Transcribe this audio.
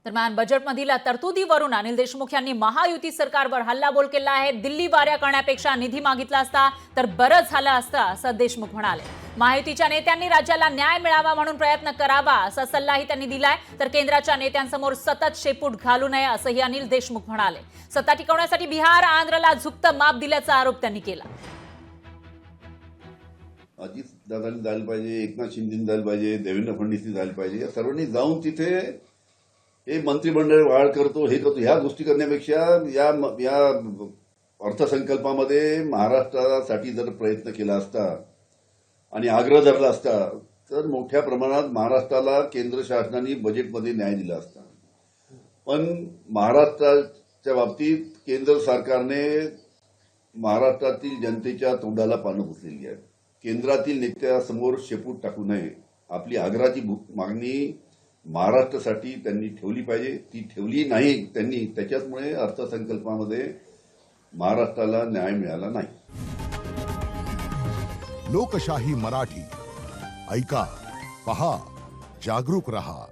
दरम्यान बजेटमधील तरतुदीवरून अनिल देशमुख यांनी महायुती सरकारवर हल्लाबोल केला आहे। दिल्ली वाऱ्या करण्यापेक्षा निधी मागितला असता तर बरं झालं असतं असं देशमुख म्हणाले। महायुतीच्या नेत्यांनी राज्याला न्याय मिळावा म्हणून प्रयत्न करावा असा सल्लाही त्यांनी दिलाय। तर केंद्राच्या नेत्यांसमोर सतत शेपूट घालू नये असंही अनिल देशमुख म्हणाले। सत्ता टिकवण्यासाठी बिहार आंध्रला झुकतं माप दिल्याचा आरोप त्यांनी केला। अजित दादांनी जायला पाहिजे, एकनाथ शिंदेंनी जायला पाहिजे, देवेंद्र फडणवीसनी जायला पाहिजे। या सर्वांनी जाऊन तिथे हे मंत्रिमंडळ वाढ करतो, हे करतो, ह्या गोष्टी करण्यापेक्षा या अर्थसंकल्पामध्ये महाराष्ट्रासाठी जर प्रयत्न केला असता आणि आग्रह धरला असता तर मोठ्या प्रमाणात महाराष्ट्राला केंद्र शासनाने बजेटमध्ये न्याय दिला असता। पण महाराष्ट्राच्या बाबतीत केंद्र सरकारने महाराष्ट्रातील जनतेच्या तोंडाला पानं पुसलेली आहेत। केंद्रातील नेत्यासमोर शेपूट टाकू नये, आपली आग्रहाची मागणी महाराष्ट्रासाठी त्यांनी ठेवली पाहिजे। ती ठेवली नाही त्यांनी, त्याच्यामुळे अर्थसंकल्पामध्ये महाराष्ट्राला न्याय मिळाला नाही। लोकशाही मराठी ऐका, पहा, जागरूक रहा।